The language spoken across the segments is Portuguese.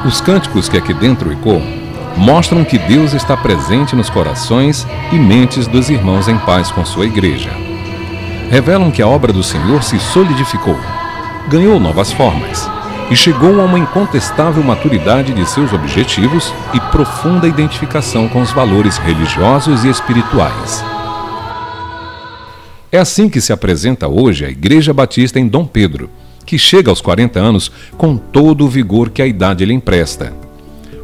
Os cânticos que aqui dentro ecoam mostram que Deus está presente nos corações e mentes dos irmãos em paz com sua igreja. Revelam que a obra do Senhor se solidificou, ganhou novas formas e chegou a uma incontestável maturidade de seus objetivos e profunda identificação com os valores religiosos e espirituais. É assim que se apresenta hoje a Igreja Batista em Dom Pedro, que chega aos 40 anos com todo o vigor que a idade lhe empresta.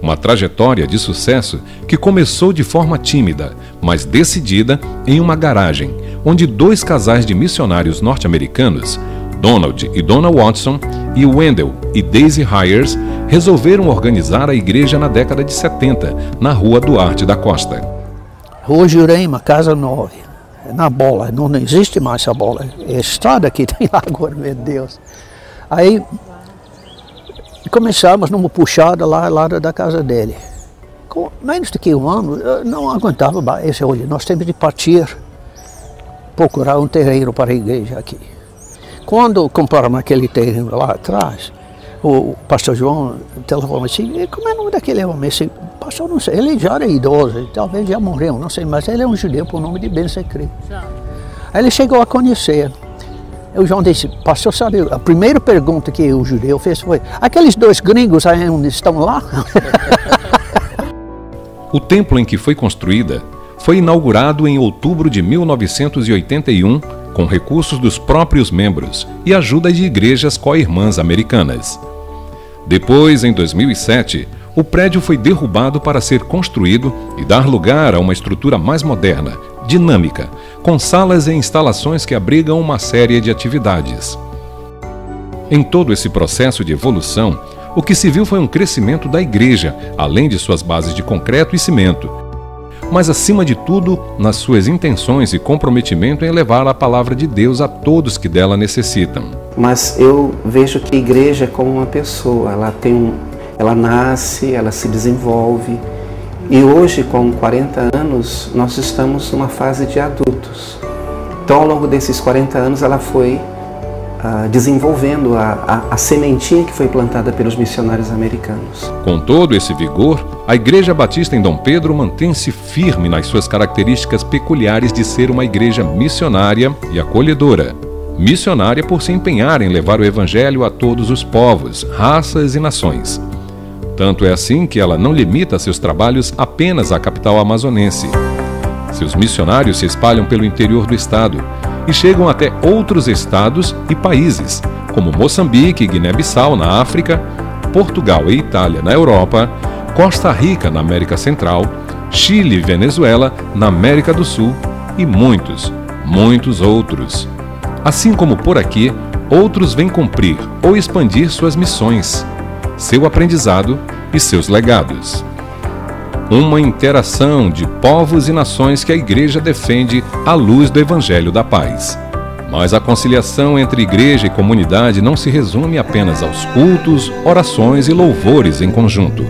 Uma trajetória de sucesso que começou de forma tímida, mas decidida em uma garagem, onde dois casais de missionários norte-americanos, Donald e Donna Watson, e Wendell e Daisy Hyers, resolveram organizar a igreja na década de 70, na Rua Duarte da Costa. Rua Jurema, Casa 9, na Bola, não existe mais essa Bola, é estrada que tem lá agora, meu Deus. Aí começamos numa puxada lá da casa dele. Com menos do que um ano, eu não aguentava esse olho. Nós temos de partir, procurar um terreno para a igreja aqui. Quando compramos aquele terreno lá atrás, o pastor João telefonou assim, como é o nome daquele homem? Esse pastor, não sei, ele já era idoso, talvez já morreu, não sei, mas ele é um judeu por nome de Ben Secret. Aí ele chegou a conhecer. O João disse, pastor, sabe, a primeira pergunta que o judeu fez foi, aqueles dois gringos ainda estão lá? O templo em que foi construída foi inaugurado em outubro de 1981 com recursos dos próprios membros e ajuda de igrejas co-irmãs americanas. Depois, em 2007, o prédio foi derrubado para ser construído e dar lugar a uma estrutura mais moderna, dinâmica, com salas e instalações que abrigam uma série de atividades. Em todo esse processo de evolução, o que se viu foi um crescimento da igreja, além de suas bases de concreto e cimento, mas acima de tudo, nas suas intenções e comprometimento em levar a palavra de Deus a todos que dela necessitam. Mas eu vejo que a igreja é como uma pessoa, ela nasce, ela se desenvolve, e hoje, com 40 anos, nós estamos numa fase de adultos. Então, ao longo desses 40 anos, ela foi desenvolvendo a sementinha que foi plantada pelos missionários americanos. Com todo esse vigor, a Igreja Batista em Dom Pedro mantém-se firme nas suas características peculiares de ser uma igreja missionária e acolhedora. Missionária por se empenhar em levar o Evangelho a todos os povos, raças e nações. Tanto é assim que ela não limita seus trabalhos apenas à capital amazonense. Seus missionários se espalham pelo interior do estado e chegam até outros estados e países, como Moçambique e Guiné-Bissau na África, Portugal e Itália na Europa, Costa Rica na América Central, Chile e Venezuela na América do Sul e muitos, muitos outros. Assim como por aqui, outros vêm cumprir ou expandir suas missões, seu aprendizado e seus legados. Uma interação de povos e nações que a Igreja defende à luz do Evangelho da Paz. Mas a conciliação entre igreja e comunidade não se resume apenas aos cultos, orações e louvores em conjunto.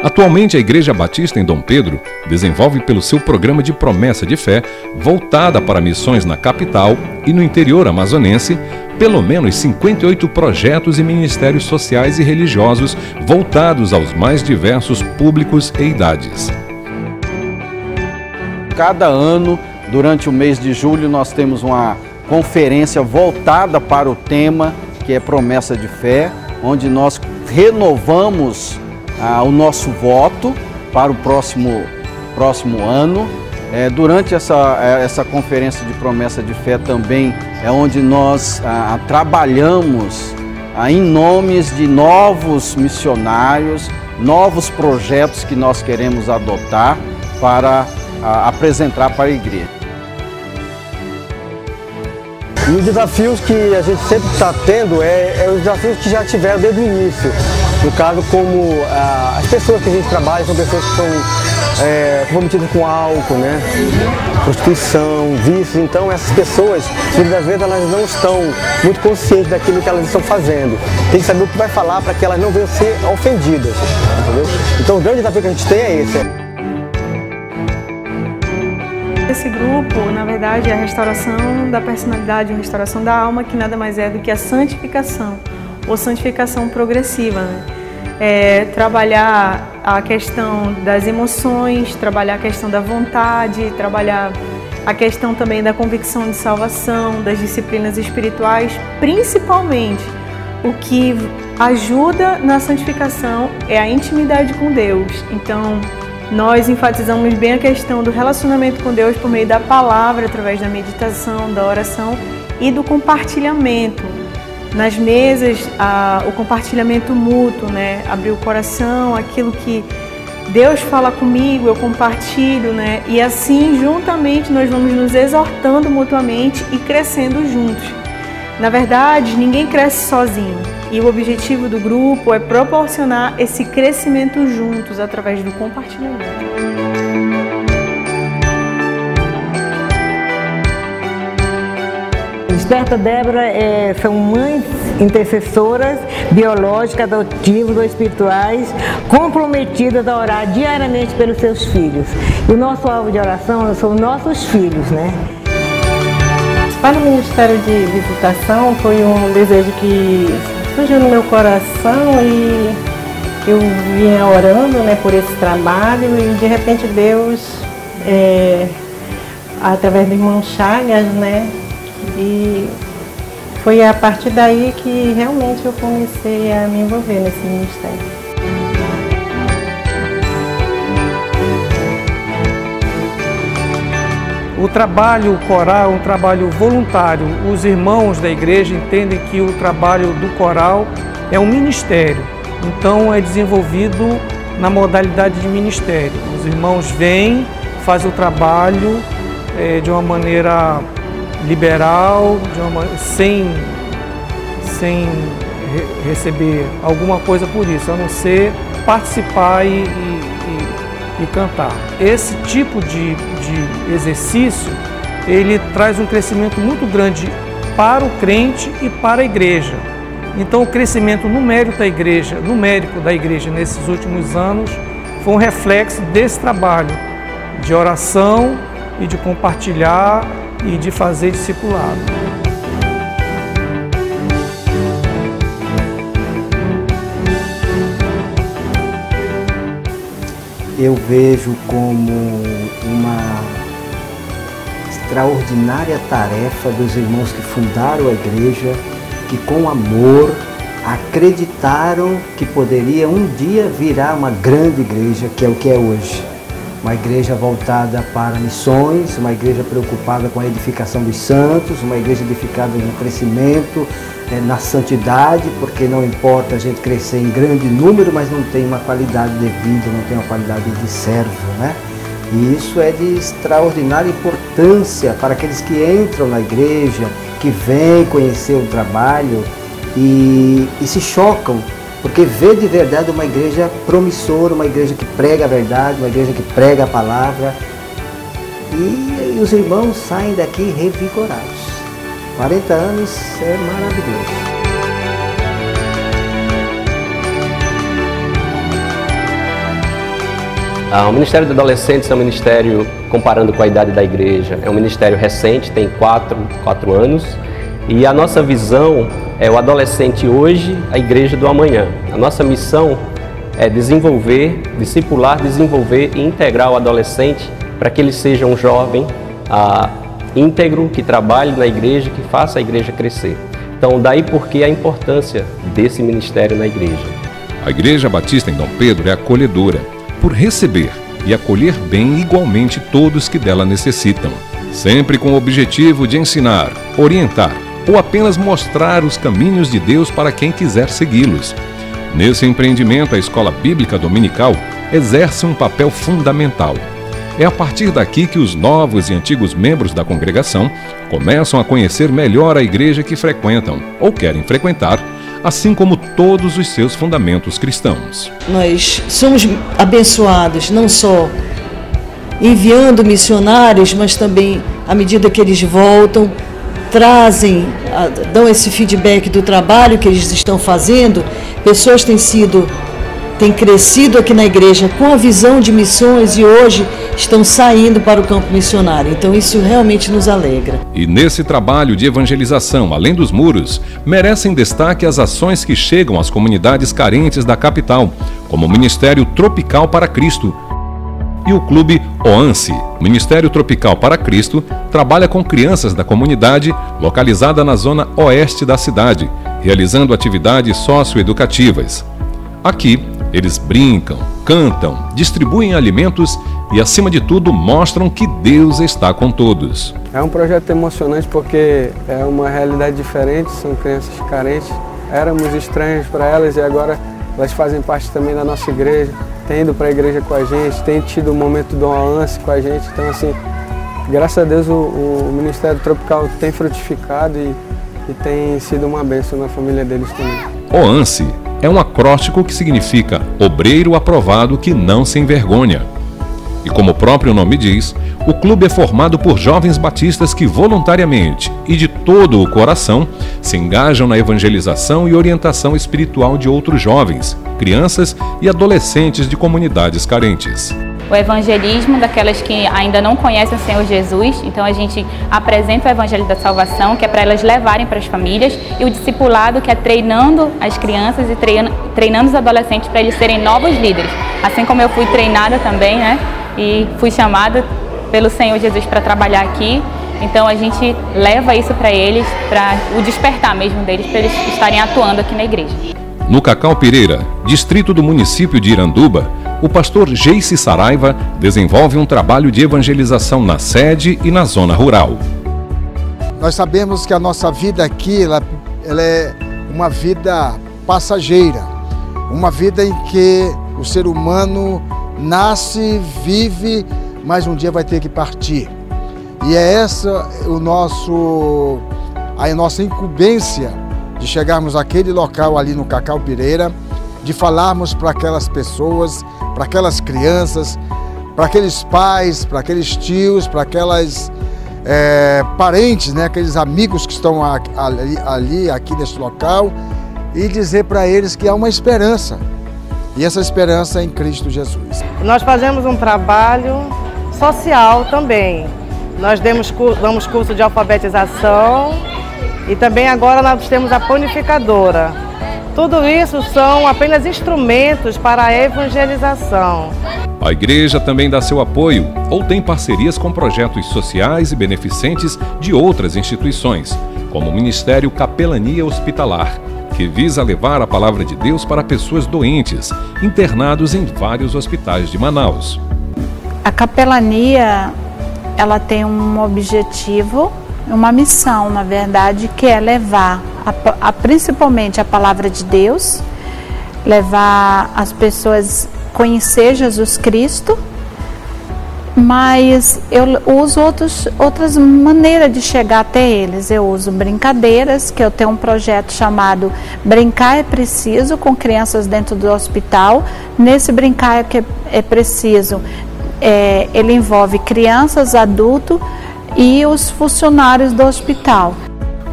Atualmente, a Igreja Batista em Dom Pedro desenvolve pelo seu programa de promessa de fé, voltada para missões na capital e no interior amazonense, pelo menos 58 projetos e ministérios sociais e religiosos voltados aos mais diversos públicos e idades. Cada ano, durante o mês de julho, nós temos uma conferência voltada para o tema, que é promessa de fé, onde nós renovamos o nosso voto para o próximo ano. Durante essa conferência de promessa de fé também é onde nós trabalhamos em nomes de novos missionários, novos projetos que nós queremos adotar para apresentar para a igreja. E os desafios que a gente sempre está tendo é os desafios que já tiveram desde o início. No caso, como as pessoas que a gente trabalha são pessoas que são comprometidas com álcool, né? Prostituição, vícios. Então essas pessoas, muitas vezes, elas não estão muito conscientes daquilo que elas estão fazendo. Tem que saber o que vai falar para que elas não venham ser ofendidas, entendeu? Então o grande desafio que a gente tem é esse. Esse grupo, na verdade, é a restauração da personalidade, a restauração da alma, que nada mais é do que a santificação, ou santificação progressiva, né? Trabalhar a questão das emoções, trabalhar a questão da vontade, trabalhar a questão também da convicção de salvação, das disciplinas espirituais, principalmente o que ajuda na santificação é a intimidade com Deus. Então, nós enfatizamos bem a questão do relacionamento com Deus por meio da palavra, através da meditação, da oração e do compartilhamento. Nas mesas, o compartilhamento mútuo, né? Abrir o coração, aquilo que Deus fala comigo, eu compartilho, né? E assim, juntamente, nós vamos nos exortando mutuamente e crescendo juntos. Na verdade, ninguém cresce sozinho. E o objetivo do grupo é proporcionar esse crescimento juntos, através do compartilhamento. Desperta Débora são mães intercessoras, biológicas, adotivas ou espirituais, comprometidas a orar diariamente pelos seus filhos. E o nosso alvo de oração são os nossos filhos, né? Para o Ministério de Visitação foi um desejo que surgiu no meu coração e eu vinha orando, né, por esse trabalho e de repente Deus, através do irmão Chagas, né, e foi a partir daí que realmente eu comecei a me envolver nesse ministério. O trabalho coral é um trabalho voluntário. Os irmãos da igreja entendem que o trabalho do coral é um ministério, então é desenvolvido na modalidade de ministério. Os irmãos vêm, fazem o trabalho de uma maneira liberal, sem receber alguma coisa por isso, a não ser participar e cantar. Esse tipo de exercício, ele traz um crescimento muito grande para o crente e para a igreja. Então o crescimento numérico da igreja nesses últimos anos foi um reflexo desse trabalho de oração e de compartilhar e de fazer discipulado. Eu vejo como uma extraordinária tarefa dos irmãos que fundaram a igreja, que com amor acreditaram que poderia um dia virar uma grande igreja, que é o que é hoje. Uma igreja voltada para missões, uma igreja preocupada com a edificação dos santos, uma igreja edificada no crescimento, na santidade, porque não importa a gente crescer em grande número, mas não tem uma qualidade de vida, não tem uma qualidade de servo, né? E isso é de extraordinária importância para aqueles que entram na igreja, que vêm conhecer o trabalho e se chocam, porque vê de verdade uma igreja promissora, uma igreja que prega a verdade, uma igreja que prega a palavra. E os irmãos saem daqui revigorados. 40 anos é maravilhoso. O Ministério de Adolescentes é um ministério, comparando com a idade da igreja, é um ministério recente, tem 4 anos. E a nossa visão é o adolescente hoje, a igreja do amanhã. A nossa missão é desenvolver, discipular, desenvolver e integrar o adolescente para que ele seja um jovem íntegro, que trabalhe na igreja, que faça a igreja crescer. Então, daí porque a importância desse ministério na igreja. A Igreja Batista em Dom Pedro é acolhedora, por receber e acolher bem igualmente todos que dela necessitam, sempre com o objetivo de ensinar, orientar ou apenas mostrar os caminhos de Deus para quem quiser segui-los. Nesse empreendimento, a Escola Bíblica Dominical exerce um papel fundamental. É a partir daqui que os novos e antigos membros da congregação começam a conhecer melhor a igreja que frequentam ou querem frequentar, assim como todos os seus fundamentos cristãos. Nós somos abençoados não só enviando missionários, mas também, à medida que eles voltam, dão esse feedback do trabalho que eles estão fazendo. Pessoas têm crescido aqui na igreja com a visão de missões e hoje estão saindo para o campo missionário. Então isso realmente nos alegra. E nesse trabalho de evangelização, além dos muros, merecem destaque as ações que chegam às comunidades carentes da capital, como o Ministério Tropical para Cristo e o Clube OANSE. O Ministério Tropical para Cristo trabalha com crianças da comunidade localizada na zona oeste da cidade, realizando atividades socioeducativas. Aqui, eles brincam, cantam, distribuem alimentos e, acima de tudo, mostram que Deus está com todos. É um projeto emocionante porque é uma realidade diferente, são crianças carentes. Éramos estranhos para elas e agora elas fazem parte também da nossa igreja, têm ido para a igreja com a gente, têm tido um momento do OANSE com a gente. Então, assim, graças a Deus o Ministério Tropical tem frutificado e tem sido uma bênção na família deles também. OANSE é um acróstico que significa Obreiro Aprovado que Não Se Envergonha. E como o próprio nome diz, o clube é formado por jovens batistas que voluntariamente e de todo o coração se engajam na evangelização e orientação espiritual de outros jovens, crianças e adolescentes de comunidades carentes. O evangelismo daquelas que ainda não conhecem o Senhor Jesus, então a gente apresenta o Evangelho da Salvação, que é para elas levarem para as famílias, e o discipulado, que é treinando as crianças e treinando os adolescentes para eles serem novos líderes. Assim como eu fui treinada também, né, e fui chamada pelo Senhor Jesus para trabalhar aqui, então a gente leva isso para eles, para o despertar mesmo deles, para eles estarem atuando aqui na igreja. No Cacau Pireira, distrito do município de Iranduba, o pastor Geice Saraiva desenvolve um trabalho de evangelização na sede e na zona rural. Nós sabemos que a nossa vida aqui ela é uma vida passageira, uma vida em que o ser humano nasce, vive, mas um dia vai ter que partir. E é essa a nossa incumbência de chegarmos àquele local ali no Cacau Pireira, de falarmos para aquelas pessoas, para aquelas crianças, para aqueles pais, para aqueles tios, para aquelas parentes, né, aqueles amigos que estão aqui nesse local, e dizer para eles que há uma esperança, e essa esperança é em Cristo Jesus. Nós fazemos um trabalho social também. Nós damos curso de alfabetização e também agora nós temos a panificadora. Tudo isso são apenas instrumentos para a evangelização. A igreja também dá seu apoio ou tem parcerias com projetos sociais e beneficentes de outras instituições, como o Ministério Capelania Hospitalar, que visa levar a palavra de Deus para pessoas doentes, internados em vários hospitais de Manaus. A capelania, ela tem um objetivo, uma missão, na verdade, que é levar principalmente a palavra de Deus, levar as pessoas a conhecer Jesus Cristo, mas eu uso outras maneiras de chegar até eles. Eu uso brincadeiras, que eu tenho um projeto chamado Brincar é Preciso, com crianças dentro do hospital. Nesse Brincar é Preciso, ele envolve crianças, adultos e os funcionários do hospital.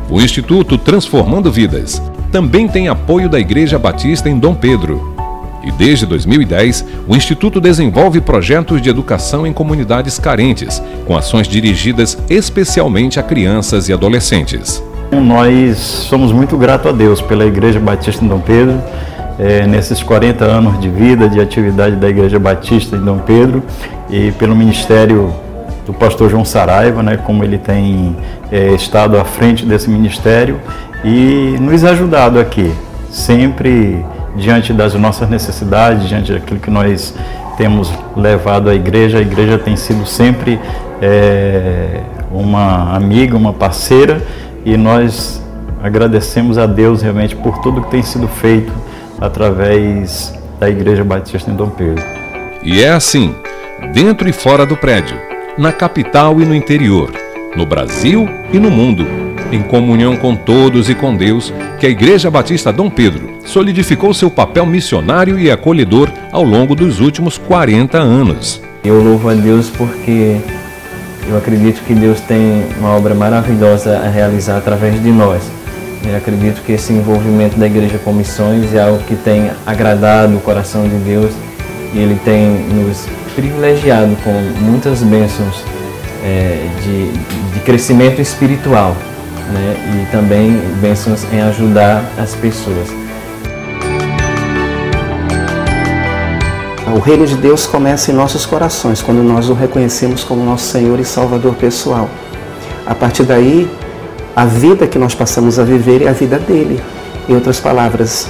O Instituto Transformando Vidas também tem apoio da Igreja Batista em Dom Pedro. E desde 2010, o Instituto desenvolve projetos de educação em comunidades carentes, com ações dirigidas especialmente a crianças e adolescentes. Nós somos muito gratos a Deus pela Igreja Batista em Dom Pedro, nesses 40 anos de vida, de atividade da Igreja Batista em Dom Pedro, e pelo Ministério do pastor João Saraiva, né, como ele tem estado à frente desse ministério e nos ajudado aqui, sempre diante das nossas necessidades, diante daquilo que nós temos levado à igreja. A igreja tem sido sempre uma amiga, uma parceira, e nós agradecemos a Deus realmente por tudo que tem sido feito através da Igreja Batista em Dom Pedro. E é assim, dentro e fora do prédio, na capital e no interior, no Brasil e no mundo, em comunhão com todos e com Deus, que a Igreja Batista Dom Pedro solidificou seu papel missionário e acolhedor ao longo dos últimos 40 anos. Eu louvo a Deus porque eu acredito que Deus tem uma obra maravilhosa a realizar através de nós. Eu acredito que esse envolvimento da igreja com missões é algo que tem agradado o coração de Deus, e Ele tem nos privilegiado com muitas bênçãos de crescimento espiritual, né? E também bênçãos em ajudar as pessoas. O reino de Deus começa em nossos corações, quando nós o reconhecemos como nosso Senhor e Salvador pessoal. A partir daí, a vida que nós passamos a viver é a vida dele. Em outras palavras,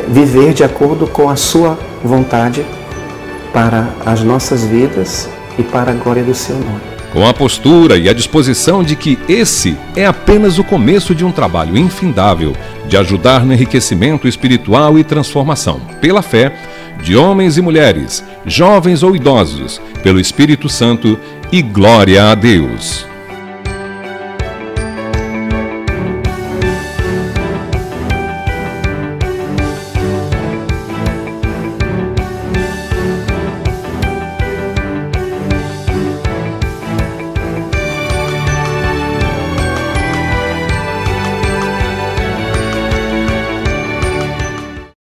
viver de acordo com a sua vontade para as nossas vidas e para a glória do seu nome. Com a postura e a disposição de que esse é apenas o começo de um trabalho infindável de ajudar no enriquecimento espiritual e transformação, pela fé, de homens e mulheres, jovens ou idosos, pelo Espírito Santo, e glória a Deus.